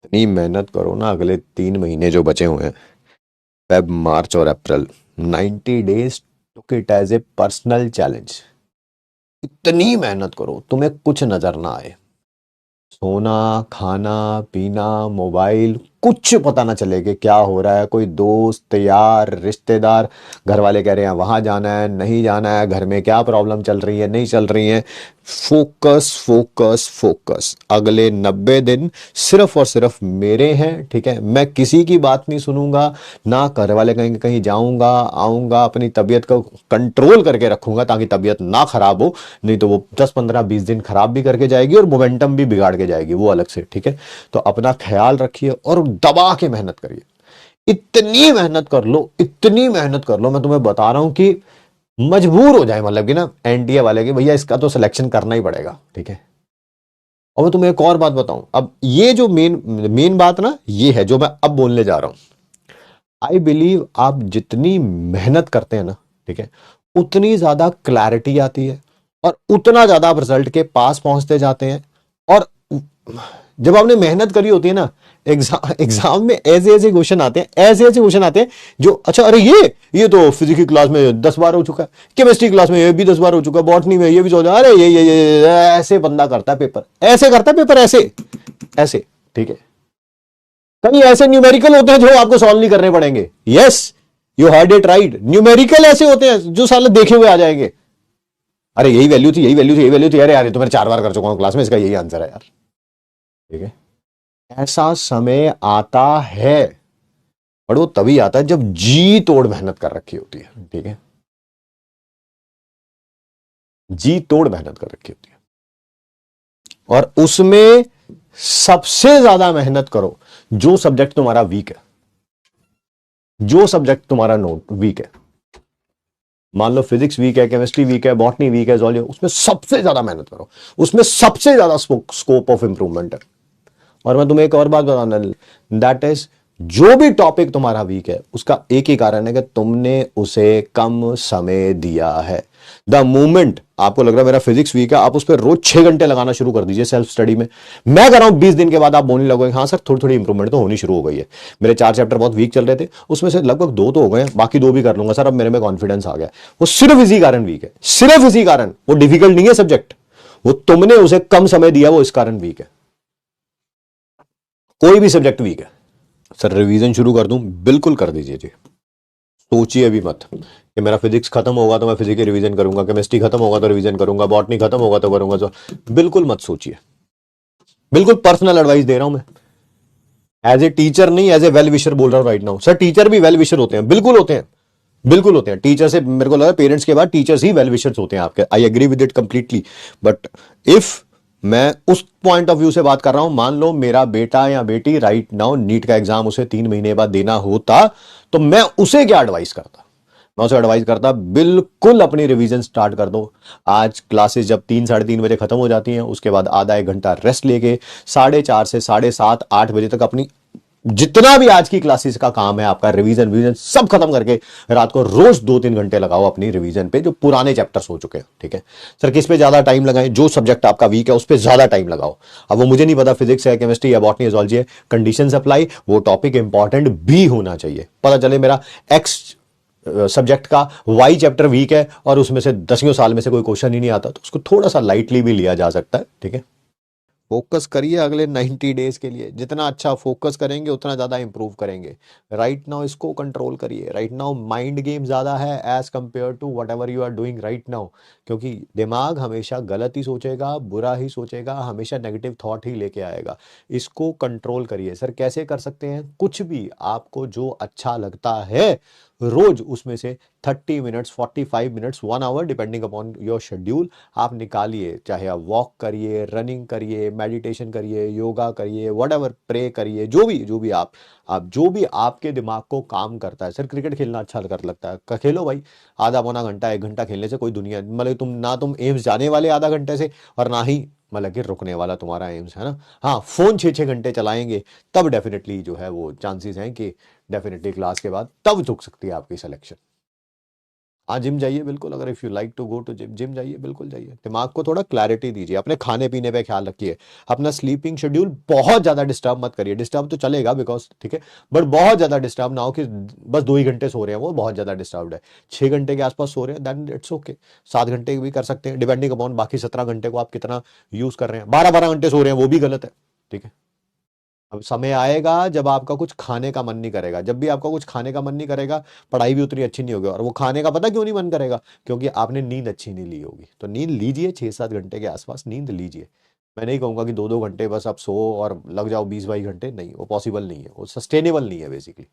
इतनी मेहनत करो ना, अगले 3 महीने जो बचे हुए हैं, फेब मार्च और April, 90 days, took it as a personal challenge. इतनी मेहनत करो तुम्हें कुछ नजर ना आए, सोना, खाना, पीना, मोबाइल, कुछ पता ना चले कि क्या हो रहा है। कोई दोस्त यार रिश्तेदार, घर वाले कह रहे हैं वहां जाना है नहीं जाना है, घर में क्या प्रॉब्लम चल रही है नहीं चल रही है। Focus focus focus. अगले 90 दिन सिर्फ और सिर्फ मेरे हैं, ठीक है। मैं किसी की बात नहीं सुनूंगा, ना घर वाले कहीं कहीं जाऊंगा आऊंगा, अपनी तबीयत को कंट्रोल करके रखूंगा ताकि तबीयत ना खराब हो। नहीं तो वो 10 15 20 दिन खराब भी करके जाएगी और मोमेंटम भी बिगाड़ के जाएगी, वो अलग से, ठीक है। तो अपना ख्याल रखिए और दबा के मेहनत करिए। इतनी मेहनत कर लो, इतनी मेहनत कर लो, मैं तुम्हें बता रहा हूं कि मजबूर हो जाए, मतलब कि ना एनटीए वाले के, भैया इसका तो सिलेक्शन करना ही पड़ेगा, ठीक है। और मैं तुम्हें एक और बात बताऊं, अब ये जो मेन मेन बात ना ये है जो मैं अब बोलने जा रहा हूं। आई बिलीव आप जितनी मेहनत करते हैं ना, ठीक है, उतनी ज्यादा क्लैरिटी आती है और उतना ज्यादा आप रिजल्ट के पास पहुंचते जाते हैं। और जब आपने मेहनत करी होती है ना, एग्जाम में ऐसे ऐसे क्वेश्चन आते हैं, ऐसे ऐसे क्वेश्चन आते हैं जो, अच्छा अरे ये तो फिजिक्स की क्लास में 10 बार हो चुका है, केमिस्ट्री क्लास में ये भी 10 बार हो चुका है, बॉटनी में ये भी सोचा, अरे ये ऐसे बंदा करता है पेपर, ऐसे करता है पेपर, ऐसे ऐसे, ठीक है। कहीं ऐसे न्यूमेरिकल होते हैं जो आपको सॉल्व नहीं करने पड़ेंगे। Yes, you heard it right, numerical ऐसे होते हैं जो साले देखे हुए आ जाएंगे। अरे यही वैल्यू थी, यही वैल्यू थी, यही वैल्यू थी, अरे यार ये तो मैंने 4 बार कर चुका हूं क्लास में, इसका यही आंसर है यार, ठीक है। ऐसा समय आता है, और वो तभी आता है जब जी तोड़ मेहनत कर रखी होती है, ठीक है। जी तोड़ मेहनत कर रखी होती है, और उसमें सबसे ज्यादा मेहनत करो जो सब्जेक्ट तुम्हारा वीक है, जो सब्जेक्ट तुम्हारा नोट वीक है। मान लो फिजिक्स वीक है, केमिस्ट्री वीक है, बॉटनी वीक है, जोलॉजी, उसमें सबसे ज्यादा मेहनत करो, उसमें सबसे ज्यादा स्कोप ऑफ इंप्रूवमेंट है। और मैं तुम्हें एक और बात बताऊं, दैट इज, जो भी टॉपिक तुम्हारा वीक है उसका एक ही कारण है कि तुमने उसे कम समय दिया है। द मोमेंट आपको लग रहा है मेरा फिजिक्स वीक है, आप उस पर रोज 6 घंटे लगाना शुरू कर दीजिए सेल्फ स्टडी में। मैं कर रहा हूं 20 दिन के बाद आप बोलने लगोगे हाँ सर थोड़ी थोड़ी इंप्रूवमेंट तो होनी शुरू हो गई है। मेरे 4 चैप्टर बहुत वीक चल रहे थे, उसमें से लगभग 2 तो हो गए, बाकी 2 भी कर लूंगा सर, अब मेरे में कॉन्फिडेंस आ गया। वो सिर्फ इसी कारण वीक है, सिर्फ इसी कारण। वो डिफिकल्ट नहीं है सब्जेक्ट, वो तुमने उसे कम समय दिया, वो इस कारण वीक है। कोई भी सब्जेक्ट वीक है। सर रिवीजन शुरू कर दूं? बिल्कुल कर दीजिए जी। सोचिए अभी मत कि मेरा फिजिक्स खत्म होगा तो मैं फिजिक्स की रिवीजन करूंगा, केमिस्ट्री खत्म होगा तो रिवीजन करूंगा, बॉटनी खत्म होगा तो करूंगा, तो बिल्कुल मत सोचिए। बिल्कुल पर्सनल एडवाइस दे रहा हूं मैं, एज ए टीचर नहीं, एज ए वेल विशर बोल रहा हूं राइट नाउ। सर टीचर भी वेल विशर होते हैं, बिल्कुल होते हैं, बिल्कुल होते हैं। टीचर से मेरे को लगा पेरेंट्स के बाद टीचर्स ही वेल विशर्स होते हैं आपके, I agree with it completely. But if मैं उस पॉइंट ऑफ व्यू से बात कर रहा हूं, मान लो मेरा बेटा या बेटी राइट नाउ नीट का एग्जाम उसे 3 महीने बाद देना होता, तो मैं उसे क्या एडवाइस करता? मैं उसे एडवाइस करता बिल्कुल अपनी रिवीजन स्टार्ट कर दो। आज क्लासेस जब 3 साढ़े 3 बजे खत्म हो जाती हैं, उसके बाद आधा 1 घंटा रेस्ट लेके 4:30 से 7:30 8 बजे तक अपनी जितना भी आज की क्लासेस का काम है आपका, रिवीजन विवीजन सब खत्म करके रात को रोज 2 3 घंटे लगाओ अपनी रिवीजन पे, जो पुराने चैप्टर्स हो चुके हैं, ठीक है। सर किस पे ज्यादा टाइम लगाएं? जो सब्जेक्ट आपका वीक है उस पे ज्यादा टाइम लगाओ। अब वो मुझे नहीं पता फिजिक्स है, केमिस्ट्री है, बॉटनी है, zoology है, कंडीशन अप्लाई, वो टॉपिक इंपॉर्टेंट भी होना चाहिए। पता चले मेरा एक्स सब्जेक्ट का वाई चैप्टर वीक है और उसमें से 10 साल में से कोई क्वेश्चन ही नहीं आता, तो उसको थोड़ा सा लाइटली भी लिया जा सकता है, ठीक है। फोकस करिए अगले 90 डेज के लिए, जितना अच्छा फोकस करेंगे उतना ज्यादा इंप्रूव करेंगे। राइट नाउ इसको कंट्रोल करिए। राइट नाउ माइंड गेम ज्यादा है as compare to whatever you are doing right now, क्योंकि दिमाग हमेशा गलत ही सोचेगा, बुरा ही सोचेगा, हमेशा नेगेटिव थॉट ही लेके आएगा। इसको कंट्रोल करिए। सर कैसे कर सकते हैं? कुछ भी आपको जो अच्छा लगता है, रोज उसमें से 30 minutes, 45 minutes, 1 hour, depending upon your schedule, आप निकालिए। चाहे आप वॉक करिए, रनिंग करिए, मेडिटेशन करिए, योगा करिए, वट एवर, प्रे करिए, जो भी आप जो भी आपके दिमाग को काम करता है। सर क्रिकेट खेलना अच्छा कर लगता है, खेलो भाई। आधा पौना घंटा 1 घंटा खेलने से कोई दुनिया, मतलब तुम ना तुम एम्स जाने वाले आधा घंटे से, और ना ही मतलब कि रुकने वाला तुम्हारा एम्स है ना। हाँ, फोन 6 6 घंटे चलाएंगे तब डेफिनेटली जो है वो चांसेस हैं कि डेफिनेटली क्लास के बाद तब झुक सकती है आपकी सिलेक्शन। हाँ जिम जाइए बिल्कुल, अगर if you like to go to gym, gym जाइए, बिल्कुल जाइए। दिमाग को थोड़ा क्लैरिटी दीजिए, अपने खाने पीने पे ख्याल रखिए, अपना स्लीपिंग शेड्यूल बहुत ज़्यादा डिस्टर्ब मत करिए। डिस्टर्ब तो चलेगा बिकॉज ठीक है, बट बहुत ज़्यादा डिस्टर्ब ना हो कि बस 2 ही घंटे सो रहे हैं, वो बहुत ज़्यादा डिस्टर्ब है। 6 घंटे के आसपास सो रहे हैं, दैन इट्स ओके। 7 घंटे भी कर सकते हैं, डिपेंडिंग अपॉन बाकी 17 घंटे को आप कितना यूज़ कर रहे हैं। 12 12 घंटे सो रहे हैं वो भी गलत है, ठीक है। अब समय आएगा जब आपका कुछ खाने का मन नहीं करेगा, जब भी आपका कुछ खाने का मन नहीं करेगा, पढ़ाई भी उतनी अच्छी नहीं होगी। और वो खाने का पता क्यों नहीं मन करेगा? क्योंकि आपने नींद अच्छी नहीं ली होगी। तो नींद लीजिए, 6 7 घंटे के आसपास नींद लीजिए। मैं नहीं कहूंगा कि 2 2 घंटे बस आप सो और लग जाओ 20 22 घंटे, नहीं, वो पॉसिबल नहीं है, वो सस्टेनेबल नहीं है बेसिकली।